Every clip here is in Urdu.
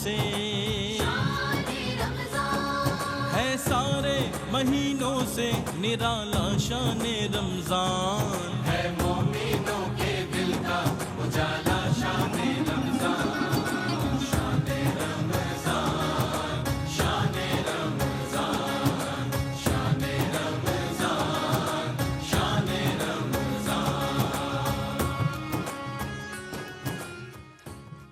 سے ہے سارے مہینوں سے نرالا شان رمضان ہے مومنوں کے دل کا اجالا شان رمضان شان رمضان شان رمضان شان رمضان شان رمضان.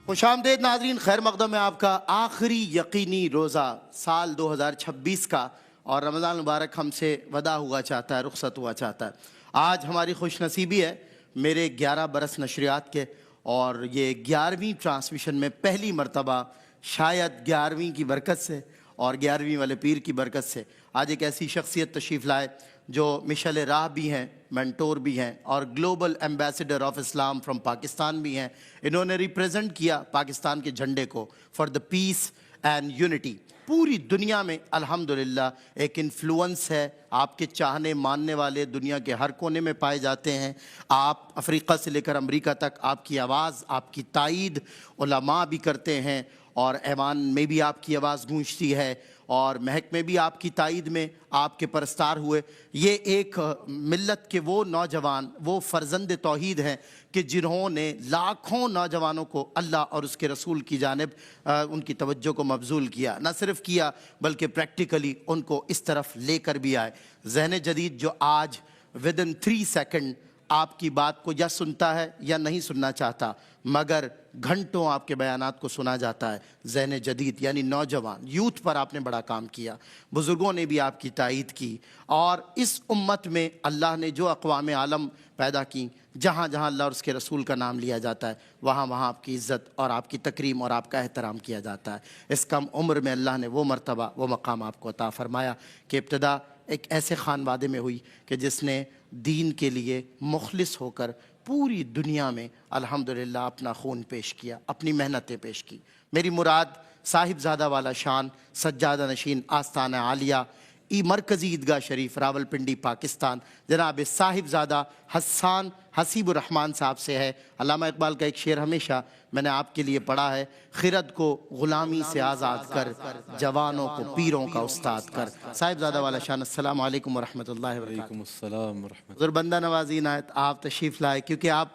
خوش آمدید ناظرین، خیر مقدم ہے آپ کا آخری یقینی روزہ سال 2026 کا، اور رمضان مبارک ہم سے وداع ہوا چاہتا ہے، رخصت ہوا چاہتا ہے. آج ہماری خوش نصیبی ہے میرے 11 برس نشریات کے، اور یہ 11ویں ٹرانسمیشن میں پہلی مرتبہ شاید 11ویں کی برکت سے اور 11ویں والے پیر کی برکت سے آج ایک ایسی شخصیت تشریف لائے جو مشعل راہ بھی ہیں، مینٹور بھی ہیں، اور global ambassador of Islam from Pakistan بھی ہیں. انہوں نے ریپریزنٹ کیا پاکستان کے جھنڈے کو for the piece and unity. پوری دنیا میں الحمدللہ ایک انفلوئنس ہے، آپ کے چاہنے ماننے والے دنیا کے ہر کونے میں پائے جاتے ہیں. آپ افریقہ سے لے کر امریکہ تک آپ کی آواز، آپ کی تائید علماء بھی کرتے ہیں، اور ایوان میں بھی آپ کی آواز گونجتی ہے، اور مہک میں بھی آپ کی تائید میں آپ کے پرستار ہوئے. یہ ایک ملت کے وہ نوجوان، وہ فرزند توحید ہیں کہ جنہوں نے لاکھوں نوجوانوں کو اللہ اور اس کے رسول کی جانب ان کی توجہ کو مبذول کیا. نہ صرف کیا بلکہ پریکٹیکلی ان کو اس طرف لے کر بھی آئے. ذہن جدید جو آج ودن 3 سیکنڈ آپ کی بات کو یا سنتا ہے یا نہیں سننا چاہتا، مگر گھنٹوں آپ کے بیانات کو سنا جاتا ہے. ذہن جدید یعنی نوجوان یوتھ پر آپ نے بڑا کام کیا، بزرگوں نے بھی آپ کی تائید کی، اور اس امت میں اللہ نے جو اقوام عالم پیدا کی، جہاں جہاں اللہ اور اس کے رسول کا نام لیا جاتا ہے، وہاں وہاں آپ کی عزت اور آپ کی تکریم اور آپ کا احترام کیا جاتا ہے. اس کم عمر میں اللہ نے وہ مرتبہ، وہ مقام آپ کو عطا فرمایا کہ ابتدا ایک ایسے خانوادے میں ہوئی کہ جس نے دین کے لیے مخلص ہو کر پوری دنیا میں الحمدللہ اپنا خون پیش کیا، اپنی محنتیں پیش کی. میری مراد صاحب زادہ والا شان سجادہ نشین آستانہ عالیہ مرکزی عیدگاہ شریف راول پنڈی پاکستان جناب صاحب زادہ حسان حسیب الرحمن صاحب سے ہے. علامہ اقبال کا ایک شعر ہمیشہ میں نے آپ کے لیے پڑھا ہے: خرد کو غلامی سے آزاد کر، جوانوں کو پیروں کا استاد کر. صاحب زادہ والا شان، السلام علیکم ورحمۃ اللہ وبرکاتہ. وعلیکم السلام ورحمۃ حضور بندہ نوازی عنایت آپ تشریف لائے، کیونکہ آپ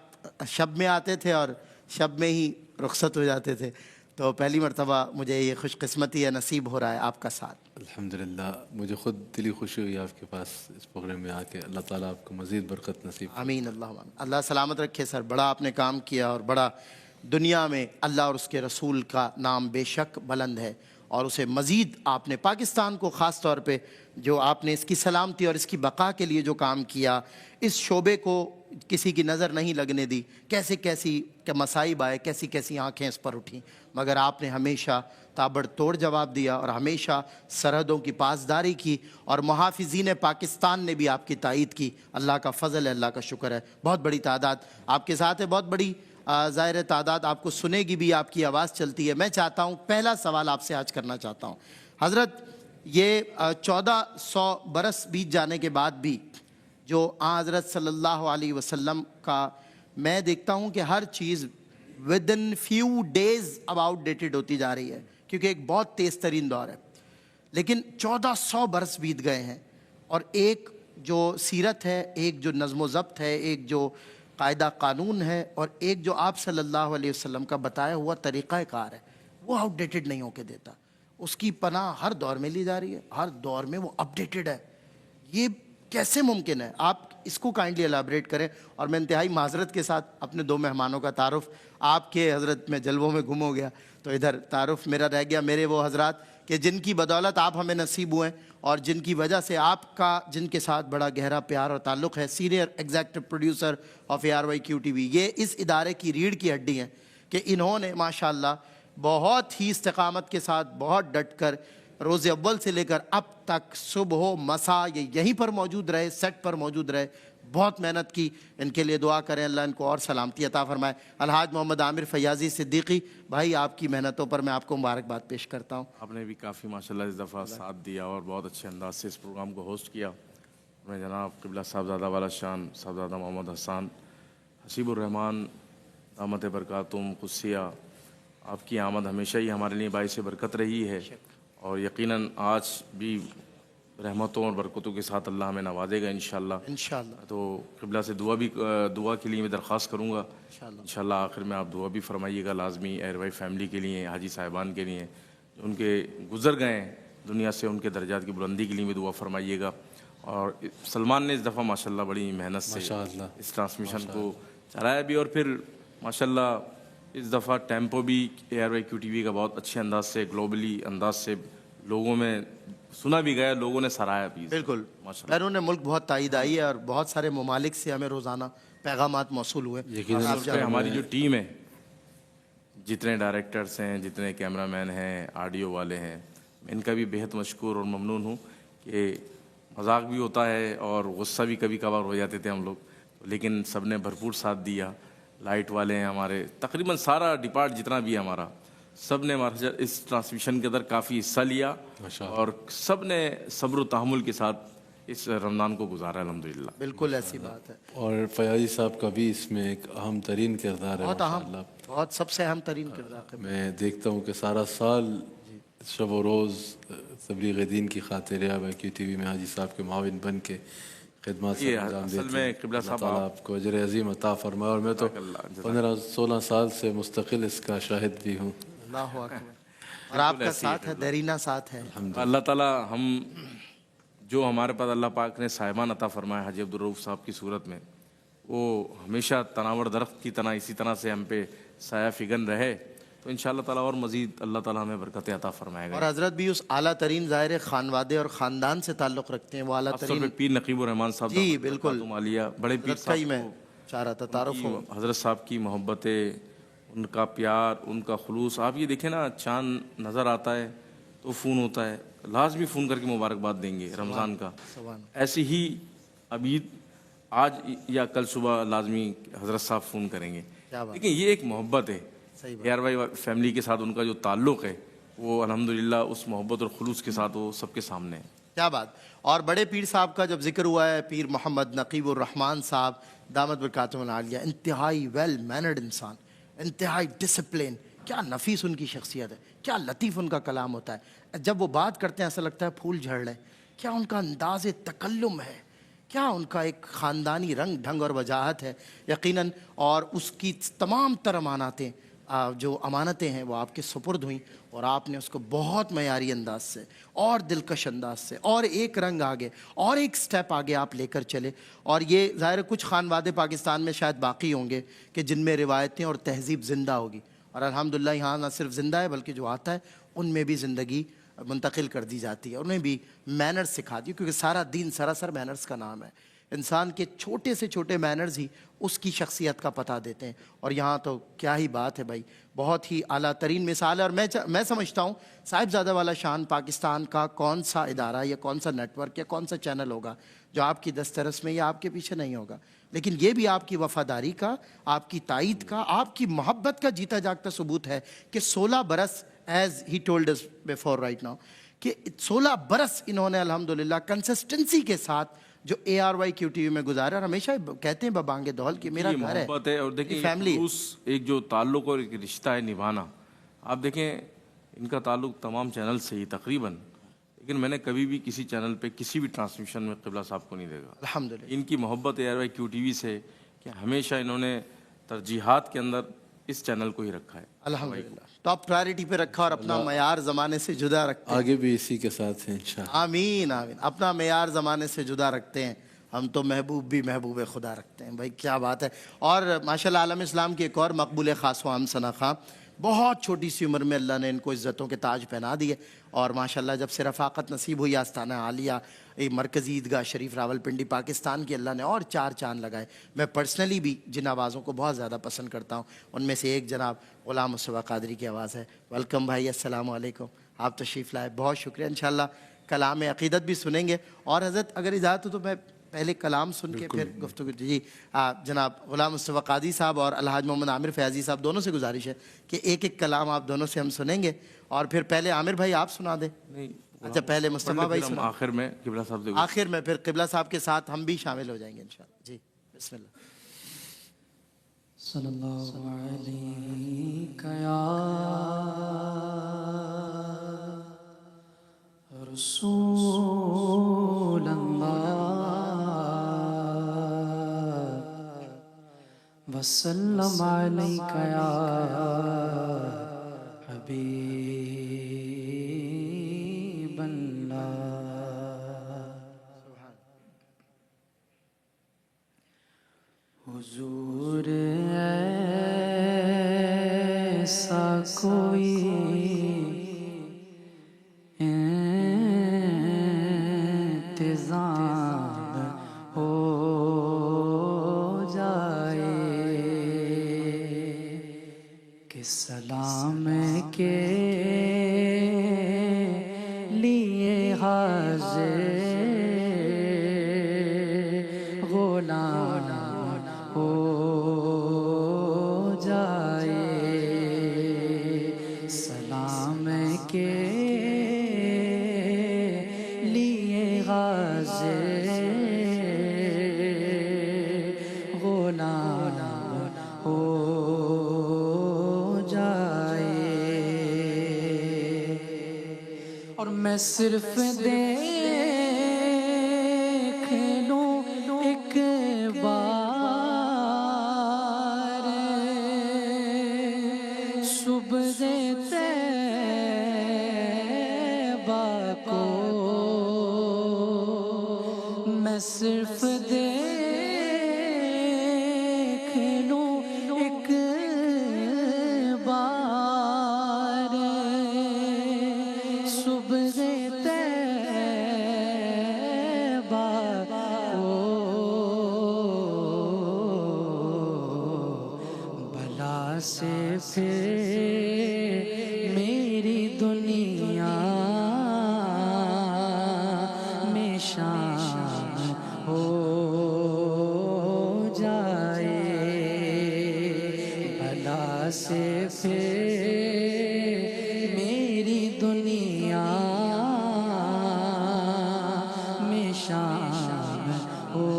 شب میں آتے تھے اور شب میں ہی رخصت ہو جاتے تھے، تو پہلی مرتبہ مجھے یہ خوش قسمتی ہے، نصیب ہو رہا ہے آپ کا ساتھ. الحمدللہ، مجھے خود دلی خوشی ہوئی آپ کے پاس اس پروگرام میں آ کے. اللہ تعالیٰ آپ کو مزید برکت نصیب فرمائے. آمین اللہم آمین. اللہ سلامت رکھے سر، بڑا آپ نے کام کیا، اور بڑا دنیا میں اللہ اور اس کے رسول کا نام بے شک بلند ہے، اور اسے مزید آپ نے پاکستان کو خاص طور پہ جو آپ نے اس کی سلامتی اور اس کی بقا کے لیے جو کام کیا، اس شعبے کو کسی کی نظر نہیں لگنے دی. کیسے کیسی مصائب آئے، کیسی کیسی آنکھیں اس پر اٹھیں، مگر آپ نے ہمیشہ تابڑ توڑ جواب دیا، اور ہمیشہ سرحدوں کی پاسداری کی، اور محافظین پاکستان نے بھی آپ کی تائید کی. اللہ کا فضل ہے، اللہ کا شکر ہے. بہت بڑی تعداد آپ کے ساتھ ہے، بہت بڑی ظاہر تعداد آپ کو سنے گی بھی، آپ کی آواز چلتی ہے. میں چاہتا ہوں پہلا سوال آپ سے آج کرنا چاہتا ہوں. حضرت، یہ 1400 برس بیت جانے کے بعد بھی جو حضرت صلی اللہ علیہ وسلم کا میں دیکھتا ہوں کہ ہر چیز ودن فیو ڈیز اب آؤٹ ڈیٹڈ ہوتی جا رہی ہے، کیونکہ ایک بہت تیز ترین دور ہے. لیکن 1400 برس بیت گئے ہیں، اور ایک جو سیرت ہے، ایک جو نظم و ضبط ہے، ایک جو قاعدہ قانون ہے، اور ایک جو آپ صلی اللہ علیہ وسلم کا بتایا ہوا طریقہ کار ہے، وہ آؤٹ ڈیٹڈ نہیں ہو کے دیتا. اس کی پناہ ہر دور میں لی جا رہی ہے، ہر دور میں وہ اپ ڈیٹڈ ہے. یہ کیسے ممکن ہے؟ آپ اس کو کائنڈلی ایلیبریٹ کریں. اور میں انتہائی معذرت کے ساتھ اپنے 2 مہمانوں کا تعارف، آپ کے حضرت میں جلووں میں گم ہو گیا، تو ادھر تعارف میرا رہ گیا. میرے وہ حضرات کہ جن کی بدولت آپ ہمیں نصیب ہوئے، اور جن کی وجہ سے آپ کا جن کے ساتھ بڑا گہرا پیار اور تعلق ہے. Senior executive producer of ARYQ TV، یہ اس ادارے کی ریڑھ کی ہڈی ہیں کہ انہوں نے ماشاءاللہ بہت ہی استقامت کے ساتھ، بہت ڈٹ کر روز اول سے لے کر اب تک صبح و مساء یہ یہیں پر موجود رہے، سیٹ پر موجود رہے، بہت محنت کی. ان کے لیے دعا کریں اللہ ان کو اور سلامتی عطا فرمائے. الحاج محمد عامر فیاضی صدیقی بھائی، آپ کی محنتوں پر میں آپ کو مبارکباد پیش کرتا ہوں. آپ نے بھی کافی ماشاءاللہ اس دفعہ ساتھ دیا اور بہت اچھے انداز سے اس پروگرام کو ہوسٹ کیا. میں جناب قبلہ صاحبزادہ والا شان صاحبزادہ محمد حسان حسیب الرحمن دامت برکاتہم قدسیہ آپ کی آمد ہمیشہ ہی ہمارے لیے باعث برکت رہی ہے، اور یقیناً آج بھی رحمتوں اور برکتوں کے ساتھ اللہ ہمیں نوازے گا انشاءاللہ۔ انشاءاللہ تو قبلہ سے دعا کے لیے میں درخواست کروں گا انشاءاللہ۔ آخر میں آپ دعا بھی فرمائیے گا لازمی، ایئر وائی فیملی کے لیے، حاجی صاحبان کے لیے جو ان کے گزر گئے ہیں دنیا سے، ان کے درجات کی بلندی کے لیے بھی دعا فرمائیے گا۔ اور سلمان نے اس دفعہ ماشاءاللہ بڑی محنت سے اس ٹرانسمیشن کو چلایا بھی، اور پھر ماشاءاللہ اس دفعہ ٹیمپو بھی ایئر وائی کیو ٹی وی کا بہت اچھے انداز سے، گلوبلی انداز سے لوگوں میں سنا بھی گیا، لوگوں نے سراہا بھی۔ بالکل، بیرون ملک بہت تائید آئی ہے اور بہت سارے ممالک سے ہمیں روزانہ پیغامات موصول ہوئے۔ ہماری جو ٹیم ہے، جتنے ڈائریکٹرز ہیں، جتنے کیمرہ مین ہیں، آڈیو والے ہیں، میں ان کا بھی بہت مشکور اور ممنون ہوں کہ مذاق بھی ہوتا ہے اور غصہ بھی کبھی کبھار ہو جاتے تھے ہم لوگ، لیکن سب نے بھرپور ساتھ دیا۔ لائٹ والے ہیں ہمارے، تقریباً سارا ڈپارٹ جتنا بھی ہے ہمارا، سب نے ہمارے اس ٹرانسمیشن کے اندر کافی حصہ لیا، اور سب نے صبر و تحمل کے ساتھ اس رمضان کو گزارا الحمدللہ۔ بالکل ایسی بات ہے، اور فیاضی صاحب کا بھی اس میں ایک اہم ترین کردار ہے بہت اہم، ماشاءاللہ۔ بہت سب سے اہم ترین کردار۔ میں دیکھتا ہوں کہ سارا سال شب و روز تبلیغ دین کی خاطر year Y Q T V میں حاجی صاحب کے معاون بن کے خدمات سے انجام دیتے ہیں۔ اللہ تعالیٰ آپ کو اجر عظیم عطا فرمائے، اور میں تو 15-16 سال سے مستقل اس کا شاہد بھی ہوں۔ اللہ اکبر، اور آپ کا ساتھ ہے، دیرینہ ساتھ ہے۔ اللہ تعالیٰ ہم جو ہمارے پاس اللہ پاک نے صاحبان عطا فرمایا حاجی عبدالرؤف صاحب کی صورت میں، وہ ہمیشہ تناور درخت کی طرح اسی طرح سے ہم پہ سایہ فگن رہے، تو انشاءاللہ تعالیٰ اور مزید اللہ تعالیٰ ہمیں برکت عطا فرمائے گا۔ اور حضرت بھی اس اعلیٰ ترین ظاہر خانوادے اور خاندان سے تعلق رکھتے ہیں، وہ اعلیٰ ترین پیر نقیب الرحمان صاحب، جی بالکل، بڑے پیر صاحب میں چاہ رہا تھا تعارف ہو۔ حضرت صاحب کی محبتیں، ان کا پیار، ان کا خلوص، آپ یہ دیکھیں نا، چاند نظر آتا ہے تو فون ہوتا ہے، لازمی فون کر کے مبارکباد دیں گے رمضان کا۔ ایسے ہی ابھی آج یا کل صبح لازمی حضرت صاحب فون کریں گے، لیکن یہ ایک محبت ہے ایئر وائی فیملی کے ساتھ، ان کا جو تعلق ہے وہ الحمدللہ اس محبت اور خلوص کے ساتھ وہ سب کے سامنے ہے۔ کیا بات۔ اور بڑے پیر صاحب کا جب ذکر ہوا ہے، پیر محمد نقیب الرحمان صاحب دامت برکاتہم العالیہ، انتہائی ویل مینرڈ انسان، انتہائی ڈسپلن، کیا نفیس ان کی شخصیت ہے، کیا لطیف ان کا کلام ہوتا ہے، جب وہ بات کرتے ہیں ایسا لگتا ہے پھول جھڑ رہے ہیں، کیا ان کا انداز تکلم ہے، کیا ان کا ایک خاندانی رنگ ڈھنگ اور وجاہت ہے یقیناً، اور اس کی تمام تر امانتیں جو امانتیں ہیں وہ آپ کے سپرد ہوئیں، اور آپ نے اس کو بہت معیاری انداز سے اور دلکش انداز سے اور ایک رنگ آگے اور ایک سٹیپ آگے آپ لے کر چلے۔ اور یہ ظاہر کچھ خانوادے پاکستان میں شاید باقی ہوں گے کہ جن میں روایتیں اور تہذیب زندہ ہوگی، اور الحمدللہ یہاں نہ صرف زندہ ہے بلکہ جو آتا ہے ان میں بھی زندگی منتقل کر دی جاتی ہے، انہیں بھی مینرز سکھا دی، کیونکہ سارا دین سراسر مینرز کا نام ہے۔ انسان کے چھوٹے سے چھوٹے مینرز ہی اس کی شخصیت کا پتہ دیتے ہیں، اور یہاں تو کیا ہی بات ہے بھائی، بہت ہی اعلیٰ ترین مثال ہے۔ اور میں سمجھتا ہوں صاحبزادہ والا شان پاکستان کا کون سا ادارہ یا کون سا نیٹ ورک یا کون سا چینل ہوگا جو آپ کی دسترس میں یا آپ کے پیچھے نہیں ہوگا، لیکن یہ بھی آپ کی وفاداری کا، آپ کی تائید کا، آپ کی محبت کا جیتا جاگتا ثبوت ہے کہ 16 برس as he told us before right now, کہ 16 برس انہوں نے الحمدللہ کنسسٹنسی کے ساتھ جو A R Y Q T V میں گزارا، اور ہمیشہ کہتے ہیں ببانگ دول کہ میرا گھر ہے، محبت ہے، اور دیکھیں فیملی، ایک جو تعلق اور ایک رشتہ ہے نبھانا۔ آپ دیکھیں ان کا تعلق تمام چینل سے ہی تقریباً، لیکن میں نے کبھی بھی کسی چینل پہ کسی بھی ٹرانسمیشن میں قبلہ صاحب کو نہیں دیکھا۔ الحمدللہ ان کی محبت A R Y Q T V سے کہ ہمیشہ انہوں نے ترجیحات کے اندر اس چینل کو ہی رکھا ہے، الحمدللہ ٹاپ پرائرٹی پہ رکھا، اور اپنا معیار زمانے سے جدا رکھتے ہیں۔ آگے بھی اسی کے ساتھ ہیں انشاءاللہ۔ آمین آمین، اپنا معیار زمانے سے جدا رکھتے ہیں، ہم تو محبوب بھی محبوب خدا رکھتے ہیں، بھائی کیا بات ہے۔ اور ماشاءاللہ عالم اسلام کی ایک اور مقبول خاص و عام ثنا خواں، بہت چھوٹی سی عمر میں اللہ نے ان کو عزتوں کے تاج پہنا دیے، اور ماشاءاللہ جب سے رفاقت نصیب ہوئی آستانہ عالیہ مرکزی عیدگاہ شریف راولپنڈی پاکستان کی، اللہ نے اور 4 چاند لگائے۔ میں پرسنلی بھی جن آوازوں کو بہت زیادہ پسند کرتا ہوں ان میں سے ایک جناب غلام مصطفیٰ قادری کی آواز ہے۔ ویلکم بھائی، السلام علیکم، آپ تشریف لائے، بہت شکریہ۔ انشاءاللہ کلام عقیدت بھی سنیں گے، اور حضرت اگر اجازت ہو تو میں پہلے کلام سن کے پھر گفتگو۔ جی جناب غلام مصطفیٰ قادری صاحب اور الحاج محمد عامر فیاضی صاحب دونوں سے گزارش ہے کہ ایک ایک کلام آپ دونوں سے ہم سنیں گے، اور پھر پہلے عامر بھائی آپ سنا دیں، اچھا پہلے مصطفیٰ بھائی سنا، آخر میں قبلہ صاحب سے آخر میں پھر قبلہ صاحب کے ساتھ ہم بھی شامل ہو جائیں گے انشاءاللہ۔ جی بسم اللہ۔ صلی اللہ علیہ وسلم علیک یا حبیب اللہ۔ حضور ایسا کوئی انتظام ہو جائے کہ سلام کے لیے حاضر غلام ہو جائے، سلام کے لیے حاضر غلام ہو جائے۔ اور میں صرف دیکھ لوں ایک بار صبح طیبہ کو، میں صرف دیکھ لوں ایک بار صبح طیبہ کو، بھلا سے پھر میری دنیا میں شام ہو جائے، بھلا سے پھر میری دنیا میں شام ہو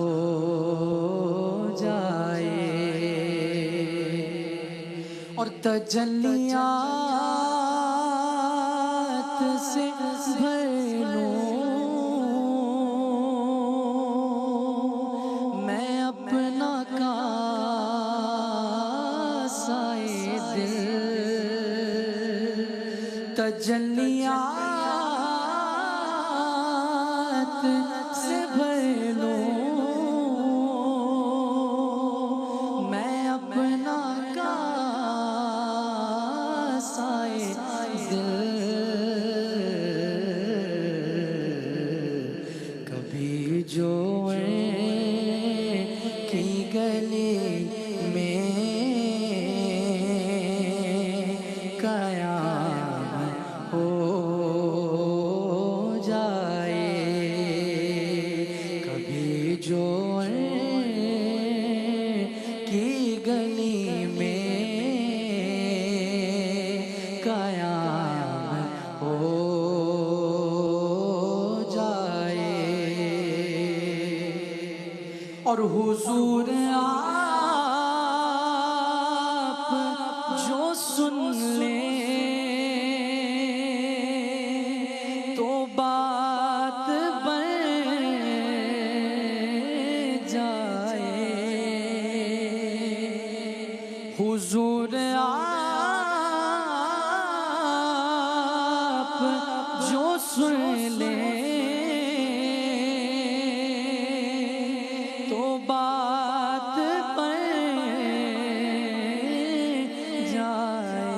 جائے۔ اور تجلیات سے بھر لوں میں اپنا کاسائے دل، تجلیات سے بھر لوں میں اپنا کاسائے دل، کبھی جو کی گلی میں قیام ہو جائے، کبھی جو کی گلی میں قیام ہو جائے۔ اور حضور آپ جو سن لیں تو بات بن جائے، حضور آپ جو سن لیں تو بات بن جائے،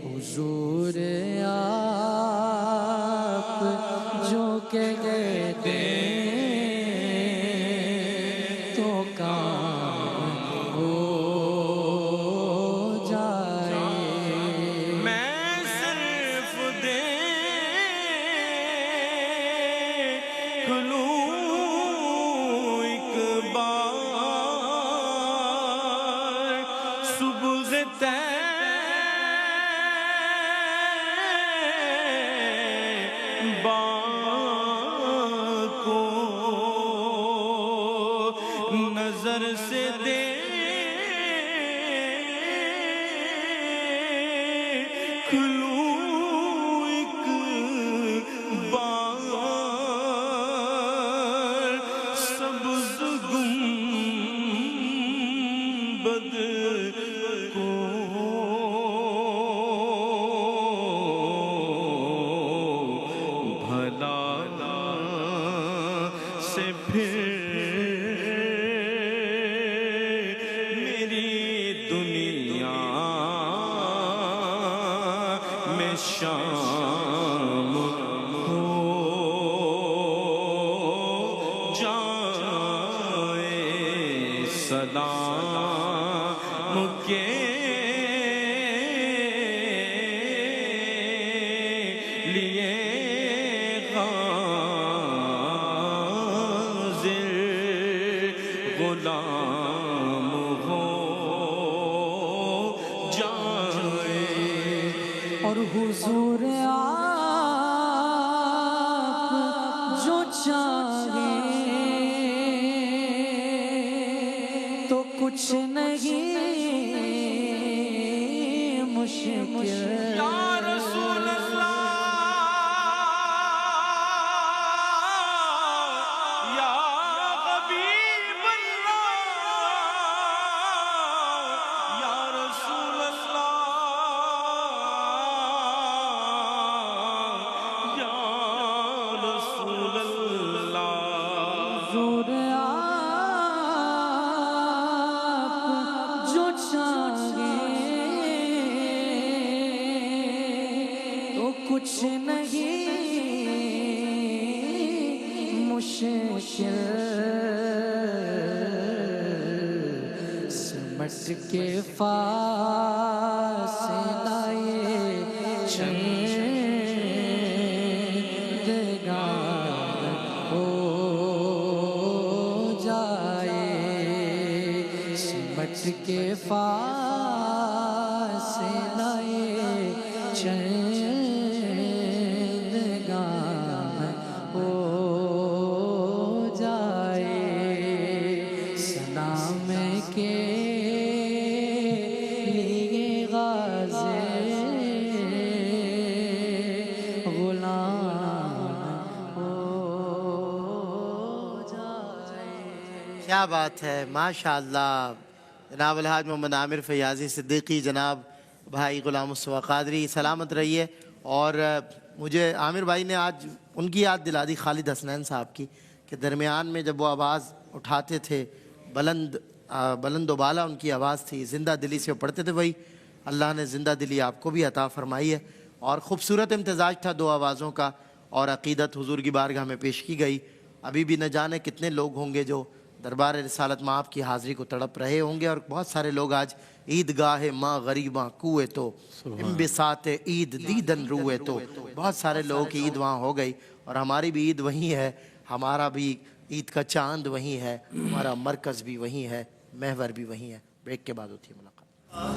حضور آپ جو کہتے تو کام ہو جائے۔ میں صرف دیکھ لوں ایک بار صبح طیبہ کو، نظر سے دیکھ لوں ایک بار سبز دنیا میں شام ہو جائے سلام کے لیے غازل غلام ہو جائے اور حضور آپ جو چاہیں تو کچھ نہیں مشکل یا رسول اللہ یا حبیب اللہ یا رسول اللہ یا رسول اللہ حضور آپ جو چاہیں تو کچھ نہیں مشکل سمٹ کے فاصلہ یہ چندگان ہو جائے سمٹ کے فاصلہ یہ چندگان ہو جائے سلام کے لیے غازل غلام ہو جائے کیا بات ہے، ماشاءاللہ۔ جناب الحاج محمد عامر فیاضی صدیقی، جناب بھائی غلام مصطفیٰ قادری، سلامت رہیے۔ اور مجھے عامر بھائی نے آج ان کی یاد دلا دی خالد حسنین صاحب کی، کہ درمیان میں جب وہ آواز اٹھاتے تھے، بلند و بالا ان کی آواز تھی، زندہ دلی سے وہ پڑھتے تھے، وہی اللہ نے زندہ دلی آپ کو بھی عطا فرمائی ہے۔ اور خوبصورت امتزاج تھا دو آوازوں کا، اور عقیدت حضور کی بارگاہ میں پیش کی گئی۔ ابھی بھی نہ جانے کتنے لوگ ہوں گے جو دربار رسالت میں آپ کی حاضری کو تڑپ رہے ہوں گے، اور بہت سارے لوگ آج عیدگاہ ماں غریباں کوئے تو انبساط عید دیدن روئے تو، بہت سارے لوگوں کی عید وہاں ہو گئی، اور ہماری بھی عید وہیں ہے، ہمارا بھی عید کا چاند وہیں ہے، ہمارا مرکز بھی وہیں ہے، محور بھی وہیں ہے۔ بریک کے بعد ہوتی ہے ملاقات۔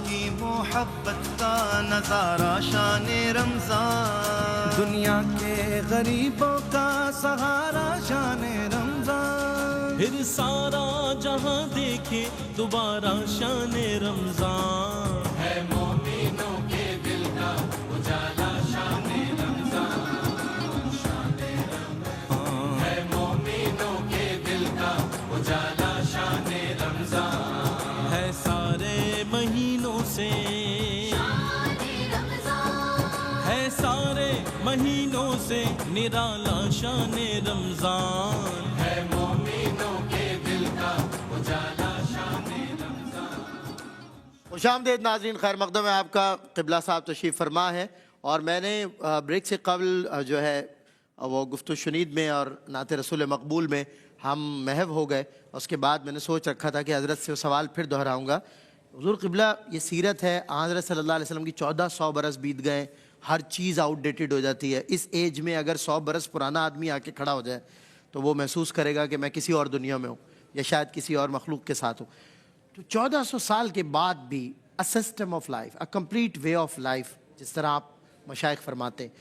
کی محبت کا نظارہ شان رمضان، دنیا کے غریبوں کا سہارا شان رمضان، پھر سارا جہاں دیکھے دوبارہ شان رمضان، ہے مومنوں کے دل کا اجالا شان رمضان، شان رمضان ہے مومنوں کے دل کا اجالا شان رمضان، ہے سارے مہینوں سے ہے سارے مہینوں سے نرالا شان رمضان، ہے مومنوں کے دل کا اجالا شان رمضان۔ خوش آمدید ناظرین، خیر مقدم ہے آپ کا۔ قبلہ صاحب تشریف فرما ہے، اور میں نے بریک سے قبل جو ہے وہ گفت و شنید میں اور نعت رسول مقبول میں ہم محو ہو گئے۔ اس کے بعد میں نے سوچ رکھا تھا کہ حضرت سے وہ سوال پھر دہراؤں گا۔ حضور قبلہ یہ سیرت ہے، حضرت صلی اللہ علیہ وسلم کی 1400 برس بیت گئے، ہر چیز آؤٹ ڈیٹڈ ہو جاتی ہے۔ اس ایج میں اگر 100 برس پرانا آدمی آ کے کھڑا ہو جائے تو وہ محسوس کرے گا کہ میں کسی اور دنیا میں ہوں، یا شاید کسی اور مخلوق کے ساتھ ہوں۔ تو 1400 سال کے بعد بھی a system of life, a complete way of life، جس طرح آپ مشائخ فرماتے ہیں،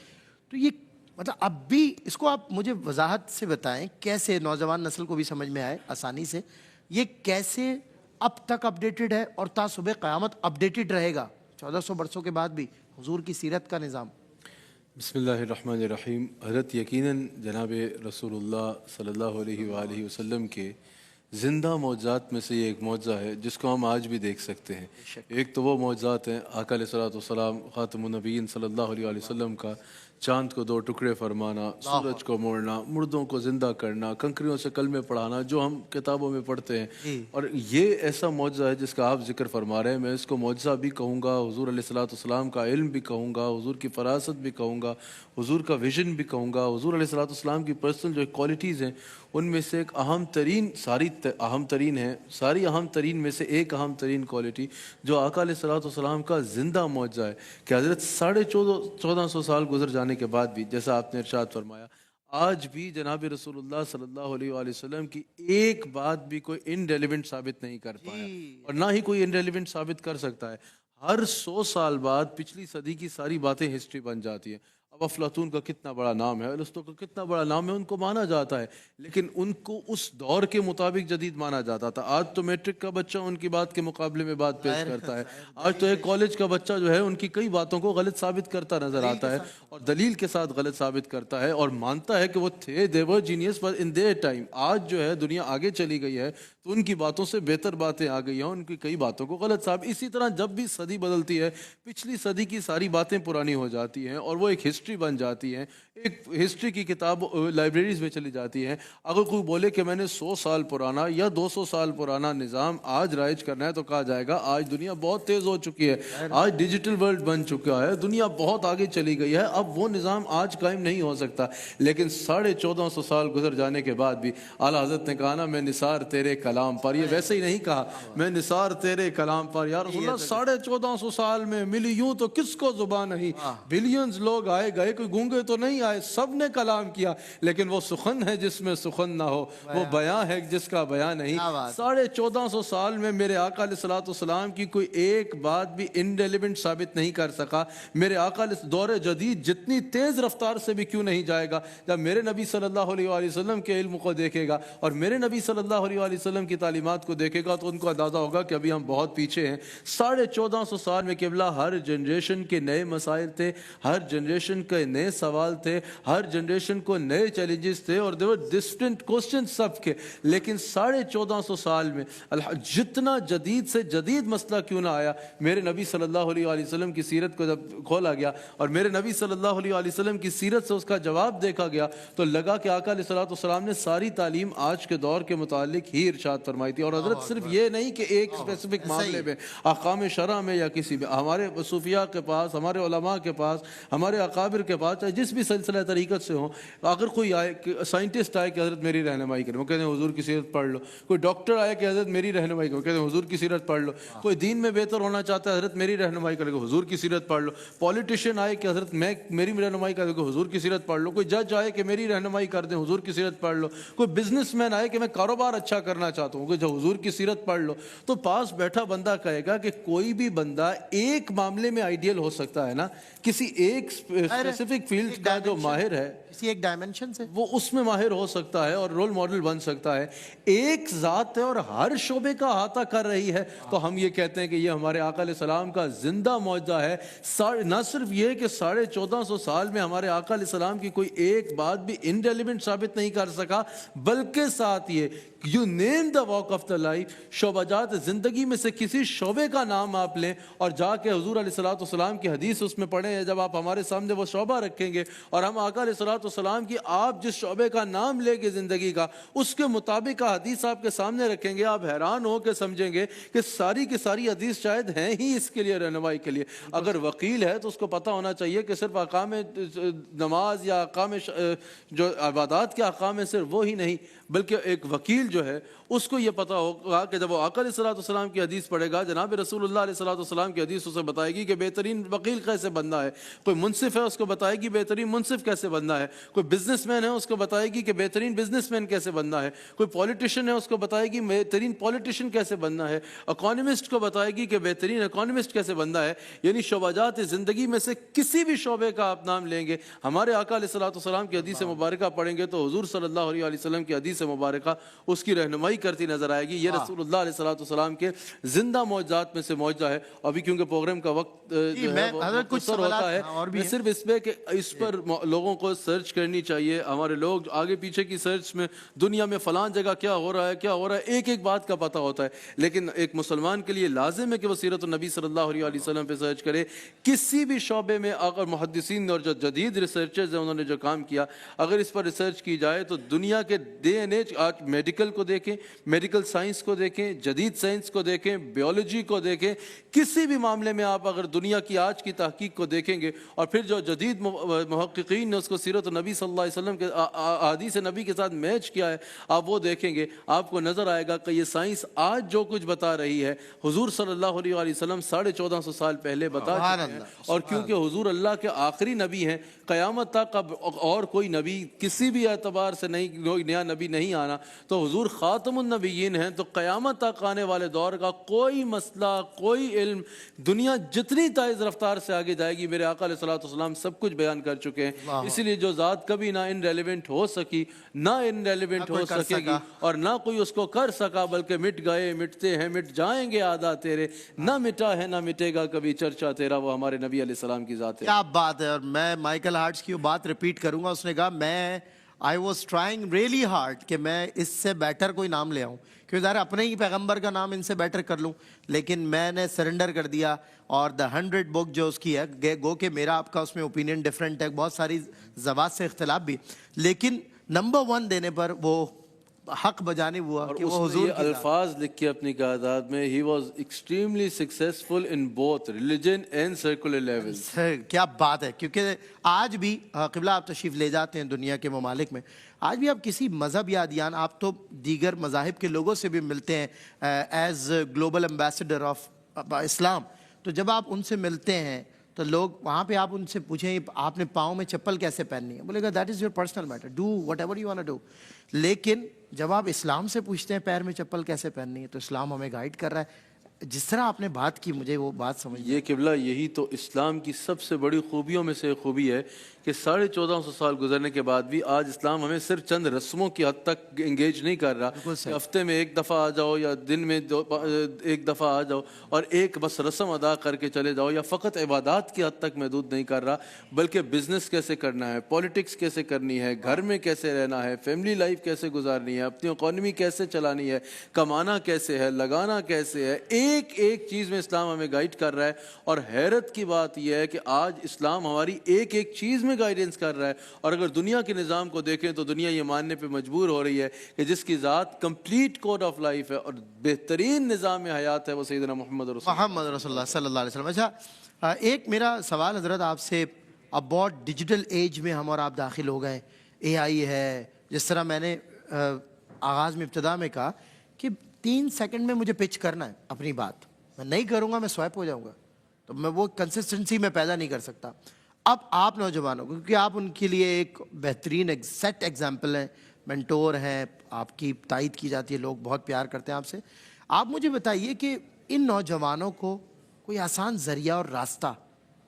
تو یہ مطلب اب بھی اس کو آپ مجھے وضاحت سے بتائیں، کیسے نوجوان نسل کو بھی سمجھ میں آئے آسانی سے، یہ کیسے اب تک اپڈیٹڈ ہے اور تا صبح قیامت اپڈیٹڈ رہے گا 1400 برسوں کے بعد بھی حضور کی سیرت کا نظام؟ بسم اللہ الرحمن الرحیم۔ حضرت یقیناً جناب رسول اللہ صلی اللہ علیہ وآلہ وسلم کے زندہ معجزات میں سے یہ ایک معجزہ ہے جس کو ہم آج بھی دیکھ سکتے ہیں۔ ایک تو وہ معجزات ہیں آقا علیہ الصلوۃ والسلام خاتم النبیین صلی اللہ علیہ وآلہ وسلم کا چاند کو 2 ٹکڑے فرمانا، سورج کو موڑنا، مردوں کو زندہ کرنا، کنکریوں سے کلمے پڑھانا جو ہم کتابوں میں پڑھتے ہیں، اور یہ ایسا معجزہ ہے جس کا آپ ذکر فرما رہے ہیں. میں اس کو معجزہ بھی کہوں گا، حضور علیہ الصلوۃ والسلام کا علم بھی کہوں گا، حضور کی فراست بھی کہوں گا، حضور کا ویژن بھی کہوں گا. حضور علیہ الصلوۃ والسلام کی پرسنل جو کوالٹیز ہیں ان میں سے ایک اہم ترین، ساری اہم ترین ہیں، ساری اہم ترین میں سے ایک اہم ترین کوالٹی جو آقا علیہ الصلوۃ والسلام کا زندہ معجزہ ہے کہ حضرت 1450 سال گزر جانے کے بعد بھی، جیسا آپ نے ارشاد فرمایا، آج بھی جناب رسول اللہ صلی اللہ علیہ وآلہ وسلم کی ایک بات بھی کوئی انریلیونٹ ثابت نہیں کر پایا، اور نہ ہی کوئی انریلیونٹ ثابت کر سکتا ہے. ہر 100 سال بعد پچھلی صدی کی ساری باتیں ہسٹری بن جاتی ہیں. اب افلاطون کا کتنا بڑا نام ہے، ارسطو کا کتنا بڑا نام ہے، ان کو مانا جاتا ہے، لیکن ان کو اس دور کے مطابق جدید مانا جاتا تھا. آج تو میٹرک کا بچہ ان کی بات کے مقابلے میں بات پیش کرتا ہے. آج تو ایک کالج کا بچہ جو ہے ان کی کئی باتوں کو غلط ثابت کرتا نظر آتا ہے، اور دلیل کے ساتھ غلط ثابت کرتا ہے، اور مانتا ہے کہ وہ تھے، they were genius but in their time. آج جو ہے دنیا آگے چلی گئی ہے تو ان کی باتوں سے بہتر باتیں آ گئی ہیں، ان کی کئی باتوں کو غلط ثابت. اسی طرح جب بھی صدی بدلتی ہے، پچھلی صدی کی ساری باتیں پرانی ہو جاتی ہیں اور وہ ایک ہسٹری بن جاتی ہیں، ایک ہسٹری کی کتاب لائبریریز میں چلی جاتی ہے. اگر کوئی بولے کہ میں نے 100 سال پرانا یا 200 سال پرانا نظام آج رائج کرنا ہے تو کہا جائے گا آج دنیا بہت تیز ہو چکی ہے، آج ڈیجیٹل ورلڈ بن چکا ہے، دنیا بہت آگے چلی گئی ہے، اب وہ نظام آج قائم نہیں ہو سکتا. لیکن 1450 سال گزر جانے کے بعد بھی اعلیٰ حضرت نے کہا نا، میں نثار تیرے کلام پر، یہ ویسے ہی نہیں کہا میں نثار تیرے کلام پر. یا رسول اللہ 1450 سال میں ملیوں تو کس کو زبان نہیں، بلینز لوگ آئے گئے، کوئی گونگے تو نہیں آئے، سب نے کلام کیا، لیکن وہ سخن ہے جس میں سخن نہ ہو، وہ بیان ہے جس کا بیان نہیں. 1450 سال میں میرے آقا علیہ الصلوۃ والسلام کی کوئی ایک بات بھی انریلیونٹ ثابت نہیں کر سکا. میرے آقا دور جدید جتنی تیز رفتار سے بھی کیوں نہیں جائے گا، جب میرے نبی صلی اللہ علیہ وآلہ وسلم کے علم کو دیکھے گا اور میرے نبی صلی اللہ علیہ وآلہ وسلم کی تعلیمات کو دیکھے گا تو ان کو اندازہ ہوگا کہ ابھی ہم بہت پیچھے ہیں. 1450 سال میں قبلہ ہر جنریشن کے نئے مسائل تھے، ہر جنریشن کے نئے سوال تھے، ہر جنریشن کو نئے چیلنجز تھے، اور there were different questions سب کے. لیکن 1450 سال میں جتنا جدید سے جدید مسئلہ کیوں نہ آیا، میرے نبی صلی اللہ علیہ وآلہ وسلم کی سیرت کو جب کھولا گیا اور میرے نبی صلی اللہ علیہ وآلہ وسلم کی سیرت سے اس کا جواب دیکھا گیا تو لگا کہ آقا علیہ الصلوۃ والسلام نے ساری تعلیم آج کے دور کے متعلق ہی ارشاد فرمائی تھی. اور حضرت صرف یہ نہیں کہ ایک اسپیسیفک معاملے میں، احکام شرع میں یا کسی میں، ہمارے صوفیاء کے پاس، ہمارے علماء کے پاس، ہمارے اکابر کے پاس، چاہے جس بھی سلسلہ طریقت سے ہوں، اگر کوئی آئے سائنٹسٹ آئے کہ حضرت میری رہنمائی کریں، وہ کہتے ہیں حضور کی سیرت پڑھ لو. کوئی ڈاکٹر آئے کہ حضرت میری رہنمائی کریں، وہ کہتے ہیں حضور کی سیرت پڑھ لو. کوئی دین میں بہتر ہونا چاہتا ہے، حضرت میری رہنمائی کرے گا، حضور کی سیرت پڑھ لو. پولیٹیشین آئے کہ حضرت میری رہنمائی کرے گا، حضور کی سیرت پڑھ لو. کوئی جج آئے کہ میری رہنمائی کر دیں، حضور کی سیرت پڑھ لو. کوئی بزنس مین آئے کہ میں کاروبار اچھا کرنا چاہتا ہوں، کہ جو حضور کی سیرت پڑھ لو. تو پاس بیٹھا بندہ کہے گا کہ کوئی بھی بندہ ایک معاملے میں آئیڈیل ہو سکتا ہے نا، کسی ایک اسپیسیفک فیلڈ کا جو ماہر ہے، کسی ایک ڈائمنشن سے وہ اس میں ماہر ہو سکتا ہے اور رول ماڈل بن سکتا ہے. ایک ذات ہے اور ہر شعبے کا احاطہ کر رہی ہے. تو ہم یہ کہتے ہیں کہ یہ ہمارے آقا علیہ السلام کا زندہ معجزہ ہے. نہ صرف یہ کہ 1450 سال میں ہمارے آقا علیہ السلام کی کوئی ایک بات بھی انریلیونٹ ثابت نہیں کر سکا، بلکہ ساتھ یہ you name the walk of the life, شعبہ جات زندگی میں سے کسی شعبے کا نام آپ لیں اور جا کے حضور علیہ الصلوۃ والسلام کی حدیث اس میں پڑھیں. جب آپ ہمارے سامنے وہ شعبہ رکھیں گے اور ہم آقا علیہ الصلوۃ والسلام کی آپ جس شعبے کا نام لیں گے زندگی کا، اس کے مطابق حدیث آپ کے سامنے رکھیں گے، آپ حیران ہو کے سمجھیں گے کہ ساری کی ساری حدیث شاید ہیں ہی اس کے لیے رہنمائی کے لیے. اگر وکیل ہے تو اس کو پتہ ہونا چاہیے کہ صرف احکام نماز یا احکام جو عبادات کے احکام ہیں صرف وہ ہی نہیں، بلکہ ایک وکیل جو ہے اس کو یہ پتہ ہوگا کہ جب وہ آقا علیہ الصلوۃ والسلام کی حدیث پڑھے گا، جناب رسول اللہ علیہ الصلوۃ والسلام کی حدیث اسے بتائے گی کہ بہترین وکیل کیسے بننا ہے. کوئی منصف ہے اس کو بتائے گی بہترین منصف کیسے بننا ہے. کوئی بزنس مین ہے اس کو بتائے گی کہ بہترین بزنس مین کیسے بننا ہے. کوئی پولیٹیشین ہے اس کو بتائے گی بہترین پولیٹیشین کیسے بننا ہے. اکانومسٹ کو بتائے گی کہ بہترین اکانومسٹ کیسے بننا ہے. یعنی شعبہ جات زندگی میں سے کسی بھی شعبے کا آپ نام لیں گے، ہمارے آقا علیہ الصلوۃ والسلام کی حدیث مبارکہ پڑھیں گے تو حضور صلی اللہ علیہ وسلم کی حدیث مبارکہ اس کی رہنمائی کرتی نظر آئے گی. یہ رسول اللہ علیہ الصلوۃ والسلام کے زندہ معجزات میں سے معجزہ ہے. ابھی کیونکہ پروگرام کا وقت جو ہے وہ مختصر ہوتا ہے, میں صرف اس پہ کہ اس پر لوگوں کو سرچ کرنی چاہیے. ہمارے لوگ آگے پیچھے کی سرچ میں دنیا میں فلاں جگہ کیا ہو رہا ہے ایک ایک بات کا پتہ ہوتا ہے, لیکن ایک مسلمان کے لیے لازم ہے کہ وہ سیرت النبی صلی اللہ علیہ وسلم پہ سرچ کرے. کسی بھی شعبے میں اگر محدثین اور جو جدید ریسرچرز ہیں انہوں نے جو کام کیا, اگر اس پر ریسرچ کی جائے تو دنیا کے ڈے اینڈ ایج, آج میڈیکل کو دیکھیں, میڈیکل سائنس کو دیکھیں, جدید سائنس کو دیکھیں, بیولوجی کو دیکھیں, کسی بھی معاملے میں آپ اگر دنیا کی آج کی تحقیق کو دیکھیں گے اور پھر جو جدید محققین نے اس کو سیرت النبی صلی اللہ علیہ وسلم کے احادیث نبی کے ساتھ میچ کیا ہے, آپ وہ دیکھیں گے, آپ کو نظر آئے گا کہ یہ سائنس آج جو کچھ بتا رہی ہے حضور صلی اللہ علیہ وسلم 1450 سال پہلے بتا چکے ہیں. اور کیونکہ حضور اللہ کے آخری نبی ہیں, قیامت تک اب اور کوئی نبی کسی بھی اعتبار سے نہیں, کوئی نیا نبی نہیں آنا, تو حضور خاتم النبیین ہیں. تو قیامت تک آنے والے دور کا کوئی مسئلہ, کوئی علم, دنیا جتنی تیز رفتار سے آگے جائے گی, میرے آقا علیہ الصلوۃ والسلام سب کچھ بیان کر چکے ہیں. اسی لیے جو ذات کبھی نہ ان ریلیونٹ ہو سکی, نہ ان ریلیونٹ ہو سکے گی, اور نہ کوئی اس کو کر سکا, بلکہ مٹ گئے, مٹتے ہیں, مٹ جائیں گے عادات تیرے, نہ مٹا ہے نہ مٹے گا کبھی چرچا تیرا, وہ ہمارے نبی علیہ السلام کی ذات ہے. کیا بات ہے. اور میں مائیکل ہارٹس کی وہ بات ریپیٹ کروں گا, اس نے کہا میں I was trying really hard کہ میں اس سے بیٹر کوئی نام لے آؤں, کیونکہ ظاہر اپنے ہی پیغمبر کا نام ان سے بیٹر کر لوں, لیکن میں نے سرنڈر کر دیا. اور The 100 بک جو اس کی ہے, گو کہ میرا آپ کا اس میں اوپینین ڈیفرنٹ ہے, بہت ساری زبان سے اختلاف بھی, لیکن نمبر 1 دینے پر وہ حق بجانے ہوا کہ وہ حضور یہ الفاظ لکھ کے اپنی قیادات میں, he was extremely successful in both religion and secular levels. کیا بات ہے. کیونکہ آج بھی قبلہ آپ تشریف لے جاتے ہیں دنیا کے ممالک میں, آج بھی آپ کسی مذہب یا ادیان, آپ تو دیگر مذاہب کے لوگوں سے بھی ملتے ہیں ایز گلوبل ایمبیسڈر آف اسلام, تو جب آپ ان سے ملتے ہیں تو لوگ وہاں پہ, آپ ان سے پوچھیں آپ نے پاؤں میں چپل کیسے پہننی ہے, بولے گا that is your personal matter, do whatever you want to do. لیکن جب آپ اسلام سے پوچھتے ہیں پیر میں چپل کیسے پہننی ہے, تو اسلام ہمیں گائیڈ کر رہا ہے. جس طرح آپ نے بات کی, مجھے وہ بات سمجھ, یہ قبلہ یہی تو اسلام کی سب سے بڑی خوبیوں میں سے ایک خوبی ہے کہ 1450 سال گزرنے کے بعد بھی آج اسلام ہمیں صرف چند رسموں کی حد تک انگیج نہیں کر رہا کہ ہفتے میں ایک دفعہ آ جاؤ یا دن میں ایک دفعہ آ جاؤ اور ایک بس رسم ادا کر کے چلے جاؤ, یا فقط عبادات کی حد تک محدود نہیں کر رہا, بلکہ بزنس کیسے کرنا ہے, پالیٹکس کیسے کرنی ہے, گھر میں کیسے رہنا ہے, فیملی لائف کیسے گزارنی ہے, اپنی اکانومی کیسے چلانی ہے, کمانا کیسے ہے, لگانا کیسے ہے, ایک ایک چیز میں اسلام ہمیں گائیڈ کر رہا ہے. اور حیرت کی بات یہ ہے کہ آج اسلام ہماری ایک ایک چیز میں گائیڈنس کر رہا ہے. اور اگر دنیا کے نظام کو دیکھیں تو دنیا یہ ماننے پہ مجبور ہو رہی ہے کہ جس کی ذات کمپلیٹ کوڈ آف لائف ہے اور بہترین نظام حیات ہے وہ سیدنا محمد رسول اللہ صلی اللہ علیہ وسلم. اچھا, ایک میرا سوال حضرت آپ سے, اباؤٹ ڈیجیٹل ایج میں ہم اور آپ داخل ہو گئے, اے آئی ہے, جس طرح میں نے آغاز میں ابتدا میں کہا کہ 3 سیکنڈ میں مجھے پچ کرنا ہے اپنی بات, میں نہیں کروں گا میں سوائپ ہو جاؤں گا, تو میں وہ کنسسٹنسی میں پیدا نہیں کر سکتا. اب آپ نوجوانوں کو, کیونکہ آپ ان کے لیے ایک بہترین سیٹ ایگزامپل ہیں, مینٹور ہیں, آپ کی تائید کی جاتی ہے, لوگ بہت پیار کرتے ہیں آپ سے. آپ مجھے بتائیے کہ ان نوجوانوں کو کوئی آسان ذریعہ اور راستہ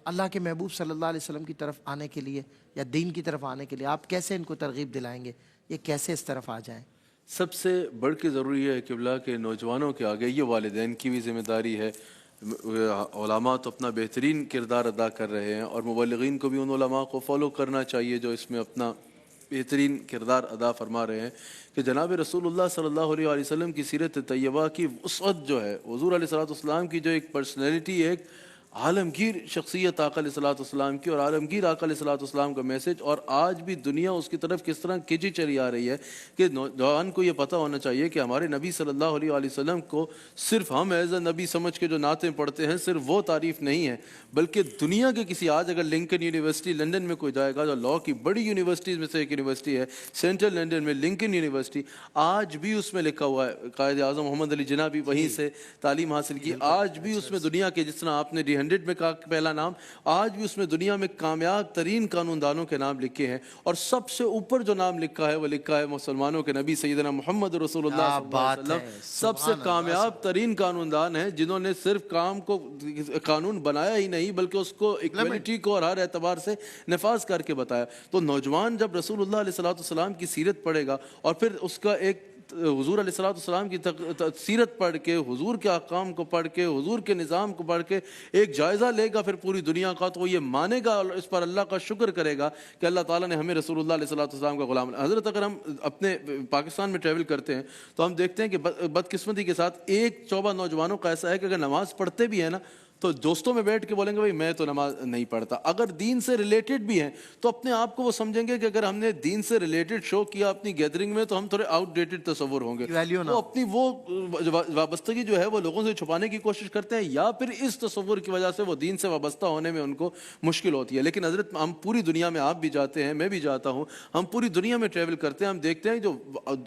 اللہ کے محبوب صلی اللہ علیہ وسلم کی طرف آنے کے لیے یا دین کی طرف آنے کے لیے آپ کیسے ان کو ترغیب دلائیں گے, یہ کیسے اس طرف آ جائیں؟ سب سے بڑھ کے ضروری ہے قبلہ کے نوجوانوں کے آگے یہ والدین کی بھی ذمہ داری ہے. علماء تو اپنا بہترین کردار ادا کر رہے ہیں اور مبلغین کو بھی ان علماء کو فالو کرنا چاہیے جو اس میں اپنا بہترین کردار ادا فرما رہے ہیں کہ جناب رسول اللہ صلی اللہ علیہ وسلم کی سیرت طیبہ کی وسعت جو ہے, حضور علیہ الصلوۃ والسلام کی جو ایک پرسنالٹی, ایک عالمگیر شخصیت آقا علیہ الصلوۃ والسلام کی, اور عالمگیر آقا علیہ الصلوۃ والسلام کا میسج, اور آج بھی دنیا اس کی طرف کس طرح کھینچی چلی آ رہی ہے کہ نوجوان کو یہ پتہ ہونا چاہیے کہ ہمارے نبی صلی اللہ علیہ وسلم کو صرف ہم ایز اے نبی سمجھ کے جو نعتیں پڑھتے ہیں صرف وہ تعریف نہیں ہے, بلکہ دنیا کے کسی, آج اگر لنکن یونیورسٹی لندن میں کوئی جائے گا جو لاء کی بڑی یونیورسٹیز میں سے ایک یونیورسٹی ہے, سینٹرل لندن میں لنکن یونیورسٹی, آج بھی اس میں لکھا ہوا ہے قائد اعظم محمد علی جناح بھی وہیں سے تعلیم حاصل کی, آج بھی اس میں دنیا کے جس طرح آپ نے 1900 میں کا پہلا نام، آج بھی اس میں دنیا میں کامیاب ترین قانون دانوں کے نام لکھے ہیں، اور سب سے اوپر جو نام لکھا ہے وہ لکھا ہے مسلمانوں کے نبی سیدنا محمد رسول اللہ صلی اللہ علیہ وسلم۔ سب سے کامیاب ترین قانون دان ہیں جنہوں نے صرف کام کو قانون بنایا ہی نہیں بلکہ اس کو ایکویلٹی کو اور ہر اعتبار سے نفاذ کر کے بتایا۔ تو نوجوان جب رسول اللہ علیہ السلام کی سیرت پڑھے گا اور پھر اس کا ایک حضور علیہ السلام کی سیرت پڑھ کے، حضور کے احکام کو پڑھ کے، حضور کے نظام کو پڑھ کے ایک جائزہ لے گا پھر پوری دنیا کا، تو وہ یہ مانے گا اور اس پر اللہ کا شکر کرے گا کہ اللہ تعالیٰ نے ہمیں رسول اللہ علیہ السلام کا غلام۔ حضرت اگر ہم اپنے پاکستان میں ٹریول کرتے ہیں تو ہم دیکھتے ہیں کہ بدقسمتی کے ساتھ ایک شعبہ نوجوانوں کا ایسا ہے کہ اگر نماز پڑھتے بھی ہیں نا تو دوستوں میں بیٹھ کے بولیں گے بھائی میں تو نماز نہیں پڑھتا۔ اگر دین سے ریلیٹڈ بھی ہیں تو اپنے آپ کو وہ سمجھیں گے کہ اگر ہم نے دین سے ریلیٹڈ شو کیا اپنی گیدرنگ میں تو ہم تھوڑے آؤٹ ڈیٹڈ تصور ہوں گے، وہ اپنی وہ وابستگی جو ہے وہ لوگوں سے چھپانے کی کوشش کرتے ہیں، یا پھر اس تصور کی وجہ سے وہ دین سے وابستہ ہونے میں ان کو مشکل ہوتی ہے۔ لیکن حضرت ہم پوری دنیا میں، آپ بھی جاتے ہیں، میں بھی جاتا ہوں، ہم پوری دنیا میں ٹریول کرتے ہیں، ہم دیکھتے ہیں جو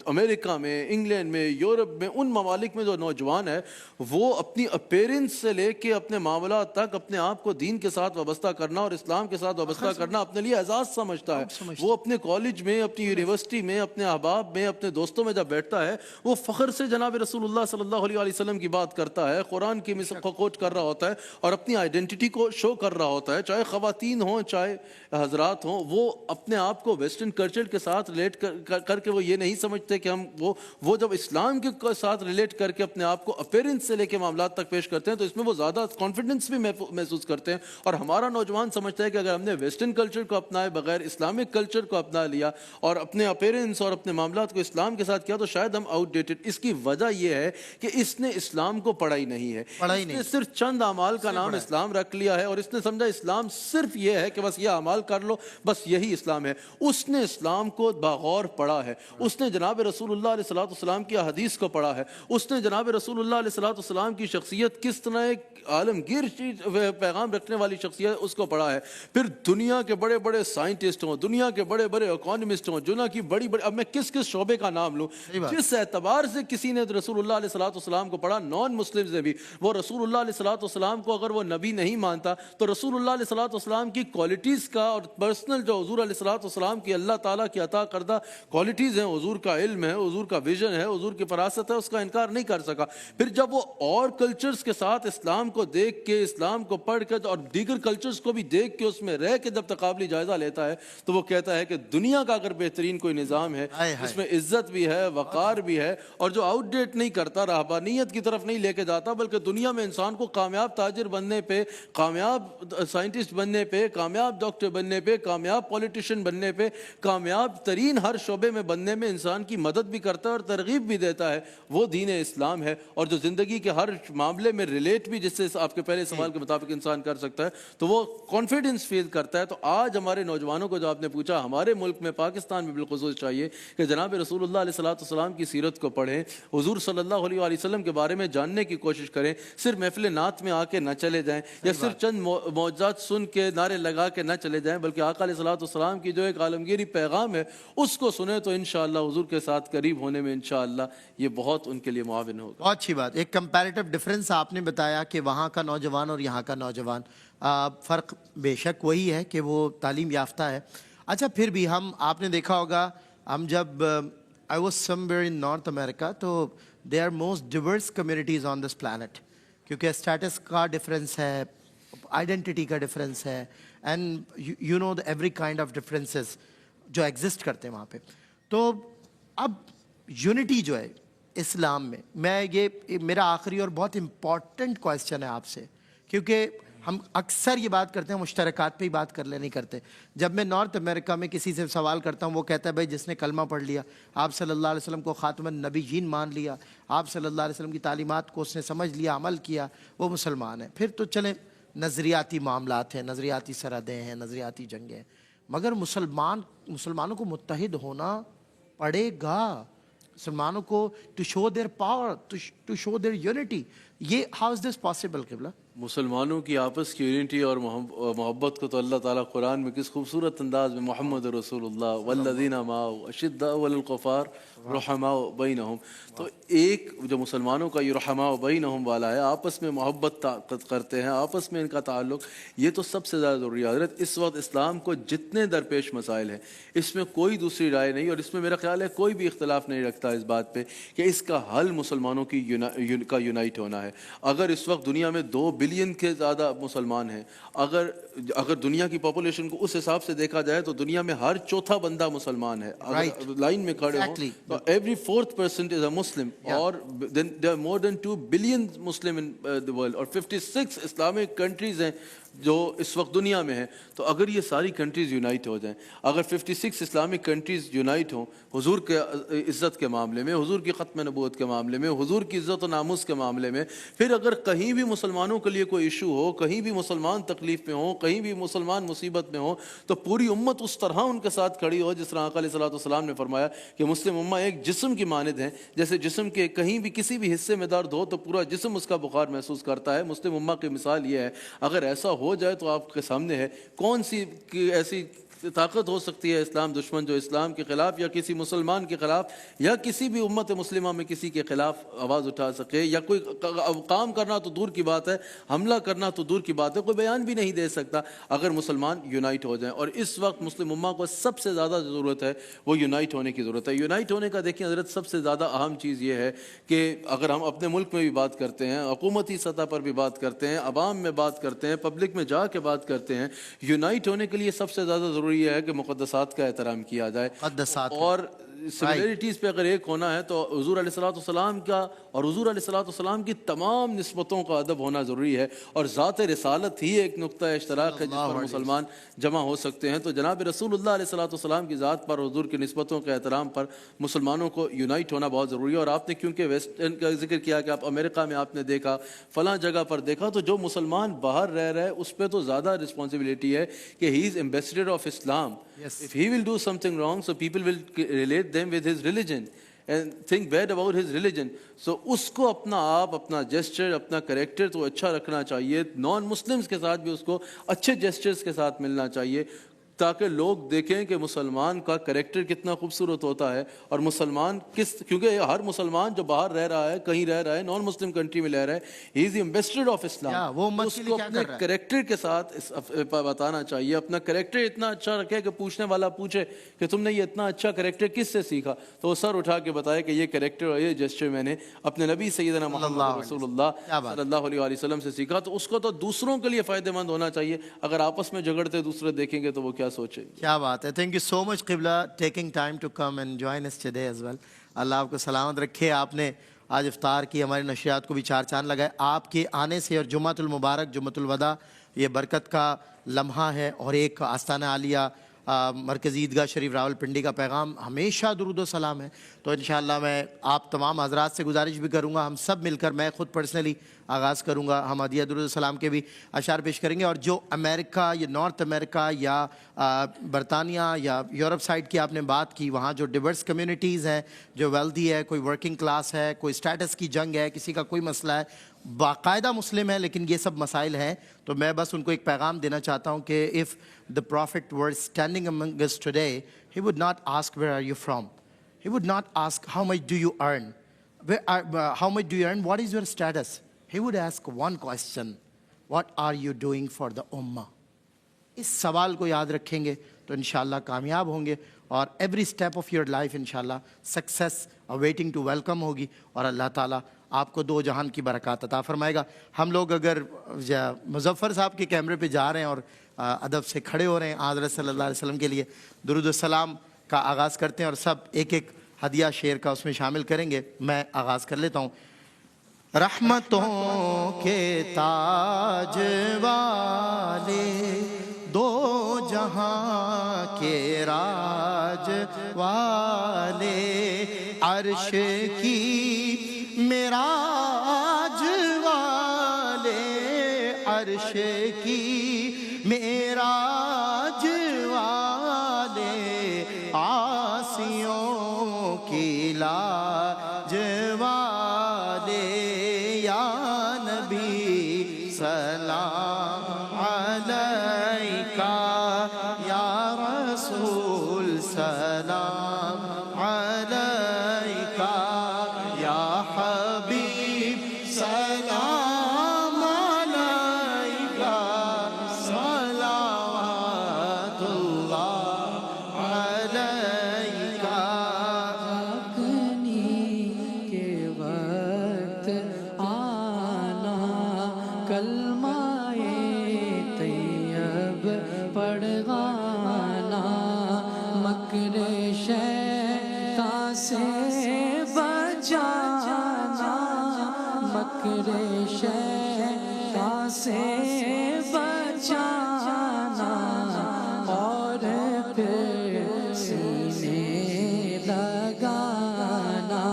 امریکہ میں، انگلینڈ میں، یورپ میں، ان ممالک میں جو نوجوان ہے وہ اپنی اپیرنس سے لے کے اپنے معاملات تک اپنے آپ کو دین کے ساتھ وابستہ کرنا اور اسلام کے ساتھ وابستہ کرنا اپنے لیے اعزاز سمجھتا ہے۔ وہ اپنے کالج میں، اپنی یونیورسٹی میں، اپنے احباب میں، اپنے دوستوں میں جب بیٹھتا ہے وہ فخر سے جناب رسول اللہ صلی اللہ علیہ وسلم کی بات کرتا ہے، قرآن کی مثال کو کوٹ کر رہا ہوتا ہے اور اپنی آئیڈینٹی کو شو کر رہا ہوتا ہے، چاہے خواتین ہوں چاہے حضرات ہوں، وہ اپنے آپ کو ویسٹرن کلچر کے ساتھ ریلیٹ کر کے وہ یہ نہیں سمجھتے کہ ہم وہ جب اسلام کے ساتھ ریلیٹ کر کے اپنے آپ کو اپیرنس سے لے کے معاملات تک پیش کرتے ہیں تو اس میں وہ زیادہ کانفیڈنس بھی محسوس کرتے ہیں۔ اور ہمارا نوجوان سمجھتا ہے کہ اگر ہم نے ویسٹرن کلچر کو اپنائے بغیر اسلامک کلچر کو اپنا لیا اور اپنے اپیرنس اور اپنے معاملات کو اسلام کے ساتھ کیا تو شاید ہم آؤٹ ڈیٹڈ۔ اس کی وجہ یہ ہے کہ اس نے اسلام کو پڑھا ہی نہیں ہے، اس نے صرف چند اعمال کا نام اسلام رکھ لیا ہے اور اس نے سمجھا اسلام صرف یہ ہے کہ بس یہ اعمال کر لو، بس یہی اسلام ہے۔ اس نے اسلام کو باغور پڑھا ہے، اس نے جناب رسول اللہ علیہ السلام کی حدیث کو پڑھا ہے، اس نے جناب رسول اللہ علیہ السلام کی شخصیت کس طرح ایک عالمگیر پیغام رکھنے والی شخصیت اس کو پڑھا ہے۔ پھر دنیا کے بڑے بڑے سائنٹسٹ ہوں، دنیا کے بڑے بڑے اکانومسٹ ہوں، دنیا کی بڑی بڑی، اب میں کس شعبے کا نام لوں، جس اعتبار سے کسی نے رسول اللہ علیہ السلام کو پڑھا، نان مسلمز نے بھی، وہ رسول اللہ علیہ السلام کو اگر وہ نبی نہیں مانتا تو رسول اللہ علیہ السلام کی کوالٹیز کا اور پرسنل جو حضور علیہ السلام کی اللہ تعالیٰ کی عطا کردہ کوالٹیز ہیں، حضور کا علم ہے، حضور کا ویژن ہے، حضور کی فراست ہے، اس کا انکار نہیں کر سکا۔ پھر جب وہ اور کلچرز کے ساتھ اسلام کو دیکھ کے، اسلام کو پڑھ کے اور دیگر کلچرز کو بھی دیکھ کے اس میں رہ کے جب تقابلی جائزہ لیتا ہے تو وہ کہتا ہے کہ دنیا کا اگر بہترین کوئی نظام ہے اس میں عزت بھی ہے، وقار بھی ہے، اور جو آؤٹ ڈیٹ نہیں کرتا، رہبانیت کی طرف نہیں لے کے جاتا، بلکہ دنیا میں انسان کو کامیاب تاجر بننے پہ، کامیاب سائنٹسٹ بننے پہ، کامیاب ڈاکٹر بننے پہ، کامیاب پولیٹیشین بننے پہ، کامیاب ترین ہر شعبے میں بننے میں انسان کی مدد بھی کرتا ہے اور ترغیب بھی دیتا ہے، وہ دین اسلام ہے۔ اور جو زندگی کے ہر معاملے میں ریلیٹ بھی، جس سے آپ کے پہلے سوال کے مطابق انسان کر سکتا ہے، تو وہ کانفیڈنس فیل کرتا ہے۔ تو آج ہمارے نوجوانوں کو جو آپ نے پوچھا، ہمارے ملک میں پاکستان میں بالخصوص چاہیے کہ جناب رسول اللہ علیہ السلام کی سیرت کو پڑھیں، حضور صلی اللہ علیہ وسلم کے بارے میں جاننے کی کوشش کریں، صرف محفل نعت میں آ کے نہ چلے جائیں یا صرف چند معجزات سن کے نعرے لگا کے نہ چلے جائیں، بلکہ آقا علیہ السلام کی جو ایک عالمگیری پیغام ہے اس کو سنیں تو انشاءاللہ حضور کے ساتھ قریب ہونے میں انشاءاللہ یہ بہت ان کے لیے معاون ہوگا۔ بہت اچھی بات، ایک کمپیریٹیو ڈفرینس آپ نے بتایا کہ وہاں کا نوجوان اور یہاں کا نوجوان، فرق بے شک وہی ہے کہ وہ تعلیم یافتہ ہے۔ اچھا پھر بھی آپ نے دیکھا ہوگا، ہم جب I was somewhere in North America تو they are most diverse communities on this planet, کیونکہ اسٹیٹس کا ڈفرینس ہے، آئیڈینٹی کا ڈفرینس ہے، and you know every kind of differences جو ایگزسٹ کرتے ہیں وہاں پہ۔ تو اب یونٹی جو ہے اسلام میں یہ میرا آخری اور بہت امپورٹنٹ کویسچن ہے آپ سے، کیونکہ ہم اکثر یہ بات کرتے ہیں مشترکات پہ ہی بات کر لے نہیں کرتے۔ جب میں نارتھ امریکہ میں کسی سے سوال کرتا ہوں وہ کہتا ہے بھائی جس نے کلمہ پڑھ لیا، آپ صلی اللہ علیہ وسلم کو خاتم النبیین مان لیا، آپ صلی اللہ علیہ وسلم کی تعلیمات کو اس نے سمجھ لیا، عمل کیا، وہ مسلمان ہے۔ پھر تو چلیں نظریاتی معاملات ہیں، نظریاتی سرحدیں ہیں، نظریاتی جنگیں ہیں، مگر مسلمانوں کو متحد ہونا پڑے گا، مسلمانوں کو to show their power, to show their unity. یہ ہاؤ از دس پاسبل قبلہ؟ مسلمانوں کی آپس کی یونٹی اور محبت کو تو اللہ تعالیٰ قرآن میں کس خوبصورت انداز میں محمد رسول اللہ والذین معہ اشداء علی الکفار رحماء بینہم، تو ایک جو مسلمانوں کا یہ رحماء بینہم والا ہے، آپس میں محبت کرتے ہیں، آپس میں ان کا تعلق، یہ تو سب سے زیادہ ضروری ہے حضرت۔ اس وقت اسلام کو جتنے درپیش مسائل ہیں اس میں کوئی دوسری رائے نہیں، اور اس میں میرا خیال ہے کوئی بھی اختلاف نہیں رکھتا اس بات پہ کہ اس کا حل مسلمانوں کی کا یونائٹ ہونا ہے۔ اگر اس وقت دنیا میں 2 بلین کے زیادہ مسلمان ہیں، اگر دنیا کی پاپولیشن کو اس حساب سے دیکھا جائے تو دنیا میں ہر چوتھا بندہ مسلمان ہے، اگر لائن میں کھڑے ہوں تو every 4th person is a Muslim, or then there are more than 2 billion Muslim in the world, اور 56 Islamic countries ہیں جو اس وقت دنیا میں ہیں۔ تو اگر یہ ساری کنٹریز یونائٹ ہو جائیں، اگر 56 اسلامک کنٹریز یونائٹ ہوں حضور کے عزت کے معاملے میں، حضور کی ختم نبوت کے معاملے میں، حضور کی عزت و ناموس کے معاملے میں، پھر اگر کہیں بھی مسلمانوں کے لیے کوئی ایشو ہو، کہیں بھی مسلمان تکلیف میں ہوں، کہیں بھی مسلمان مصیبت میں ہوں، تو پوری امت اس طرح ان کے ساتھ کھڑی ہو جس طرح آقا علیہ الصلوۃ والسلام نے فرمایا کہ مسلم امہ ایک جسم کی مانند ہے، جیسے جسم کے کہیں بھی کسی بھی حصے میں درد ہو تو پورا جسم اس کا بخار محسوس کرتا ہے۔ مسلم امہ کی مثال یہ ہے، اگر ایسا ہو جائے تو آپ کے سامنے ہے کون سی ایسی طاقت ہو سکتی ہے اسلام دشمن جو اسلام کے خلاف یا کسی مسلمان کے خلاف یا کسی بھی امت مسلمہ میں کسی کے خلاف آواز اٹھا سکے، یا کوئی کام کرنا تو دور کی بات ہے، حملہ کرنا تو دور کی بات ہے، کوئی بیان بھی نہیں دے سکتا اگر مسلمان یونائٹ ہو جائیں۔ اور اس وقت مسلم امہ کو سب سے زیادہ ضرورت ہے وہ یونائٹ ہونے کی ضرورت ہے۔ یونائٹ ہونے کا دیکھیں حضرت سب سے زیادہ اہم چیز یہ ہے کہ اگر ہم اپنے ملک میں بھی بات کرتے ہیں، حکومتی سطح پر بھی بات کرتے ہیں، عوام میں بات کرتے ہیں، پبلک میں جا کے بات کرتے ہیں، یونائٹ ہونے کے لیے سب سے زیادہ ضروری یہ ہے کہ مقدسات کا احترام کیا جائے، اور سملیرٹیز پہ اگر ایک ہونا ہے تو حضور علیہ الصلوۃ والسلام کا اور حضور علیہ الصلوۃ والسلام کی تمام نسبتوں کا ادب ہونا ضروری ہے، اور ذات رسالت ہی ایک نقطہ اشتراک ہے جس پر مسلمان جمع ہو سکتے ہیں۔ تو جناب رسول اللہ علیہ الصلوۃ والسلام کی ذات پر، حضور کی نسبتوں کے احترام پر مسلمانوں کو یونائٹ ہونا بہت ضروری ہے۔ اور آپ نے کیونکہ ویسٹرن کا ذکر کیا کہ آپ امریکہ میں آپ نے دیکھا، فلاں جگہ پر دیکھا، تو جو مسلمان باہر رہ رہا ہے اس پہ تو زیادہ رسپانسبلٹی ہے کہ he is ambassador of Islam. If he will do something wrong, so people will relate them with his religion and think bad about his religion. So اس کو اپنا آپ، اپنا جیسچر، اپنا کریکٹر تو اچھا رکھنا چاہیے، نان مسلمز کے ساتھ بھی اس کو اچھے جیسچرز کے ساتھ ملنا چاہیے، تاکہ لوگ دیکھیں کہ مسلمان کا کریکٹر کتنا خوبصورت ہوتا ہے، اور مسلمان کیونکہ ہر مسلمان جو باہر رہ رہا ہے، کہیں رہ رہا ہے، نان مسلم کنٹری میں رہ رہا ہے، ہی از دی ایمبیسڈر آف اسلام، اس کو اپنے کریکٹر کے ساتھ بتانا چاہیے، اپنا کریکٹر اتنا اچھا رکھے کہ پوچھنے والا پوچھے کہ تم نے یہ اتنا اچھا کریکٹر کس سے سیکھا، تو وہ سر اٹھا کے بتائے کہ یہ کریکٹر اور یہ جیسچر میں نے اپنے نبی سیدنا محمد رسول اللہ صلی اللہ علیہ وسلم سے سیکھا۔ تو اس کو تو دوسروں کے لیے فائدہ مند ہونا چاہیے، اگر آپس میں جھگڑتے دوسرے دیکھیں گے تو وہ کیا سوچے۔ کیا بات ہے، تھینک یو سو مچ قبلہ taking time to come and join us today as well. اللہ آپ کو سلامت رکھے۔ آپ نے آج افطار کی ہماری نشریات کو بھی 4 چاند لگائے۔ آپ کے آنے سے اور جمعۃ المبارک، جمعۃ الوداع، یہ برکت کا لمحہ ہے، اور ایک آستانہ عالیہ مرکزی عیدگاہ شریف راولپنڈی کا پیغام ہمیشہ درود و سلام ہے۔ تو انشاءاللہ میں آپ تمام حضرات سے گزارش بھی کروں گا، ہم سب مل کر، میں خود پرسنلی آغاز کروں گا، ہم ہدیہ درود و سلام کے بھی اشعار پیش کریں گے، اور جو امریکہ یا نارتھ امریکہ یا برطانیہ یا یورپ سائڈ کی آپ نے بات کی، وہاں جو ڈیورس کمیونٹیز ہیں، جو ویلدی ہے، کوئی ورکنگ کلاس ہے، کوئی اسٹیٹس کی جنگ ہے، کسی کا کوئی مسئلہ ہے، باقاعدہ مسلم ہے لیکن یہ سب مسائل ہیں، تو میں بس ان کو ایک پیغام دینا چاہتا ہوں کہ if the prophet were standing among us today, he would not ask where are you from, he would not ask how much do you earn, how much do you earn, what is your status, he would ask one question, what are you doing for the ummah. اس سوال کو یاد رکھیں گے تو انشاءاللہ کامیاب ہوں گے، اور every step of your life انشاءاللہ سکسیس اویٹنگ ٹو ویلکم ہوگی، اور اللہ تعالیٰ آپ کو 2 جہان کی برکات عطا فرمائے گا۔ ہم لوگ اگر مظفر صاحب کے کیمرے پہ جا رہے ہیں اور ادب سے کھڑے ہو رہے ہیں، حضرت صلی اللہ علیہ وسلم کے لیے درود و سلام کا آغاز کرتے ہیں، اور سب ایک ایک ہدیہ شعر کا اس میں شامل کریں گے۔ میں آغاز کر لیتا ہوں۔ رحمتوں کے تاج والے، 2 جہاں کے راج والے، عرش کی معراج والے، عرش کی معراج والے، عاصیوں کی لاج والے، یا نبی سلام علیکہ یا رسول سلام علیکہ یا حبیب سلام علیکہ صلوات اللہ علیکہ اپنی کے وقت آنا کلمہ طیب پڑھانا مکر شیطان سے بچانا مکر شیطان سے بچانا اور پھر سینے لگانا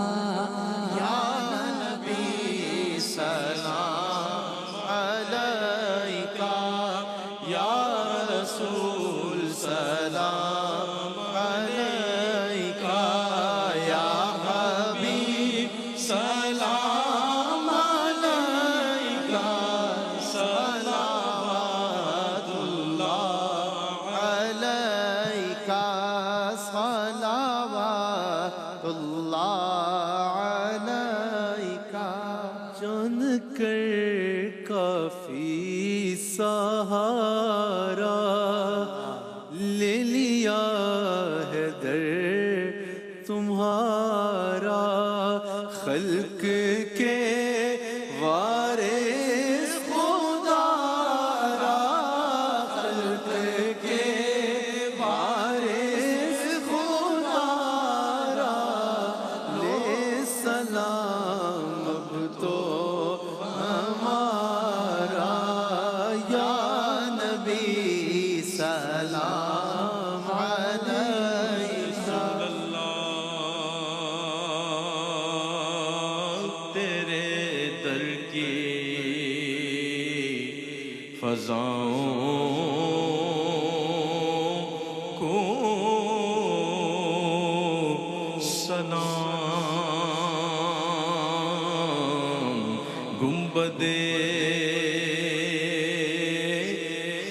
یا نبی سلام علیکہ یا رسول سلام علیکہ یا حبیب سلام علیکہ صلوات اللہ علیکہ صلوات اللہ علیکہ جان کر کافی سہارا لے لیا ہے در تمہارا خلق کے وارث خدا را خلق کے وارث خدا را لے سلام اب تو ہمارا یا نبی سلام علیکہ تیرے در کی فضاؤں کو سلام گنبد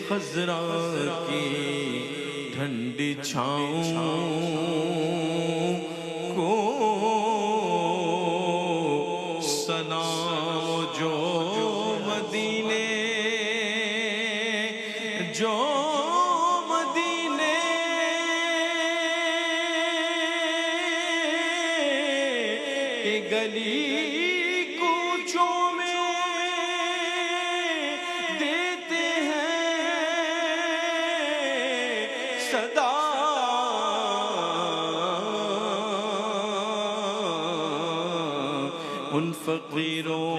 خضرا کی ٹھنڈی چھاؤں کو سلام جو مدینے کے گلی کوچوں میں دیتے ہیں صدا ان فقیروں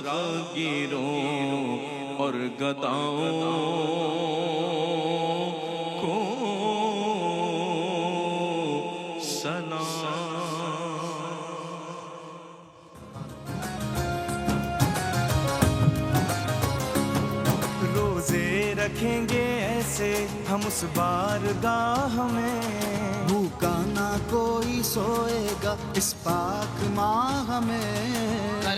راہگیروں اور گداؤں کو سلام روزے رکھیں گے ایسے ہم اس بارگاہ میں بھوکا نہ کوئی سوئے گا اس پاک ماہ میں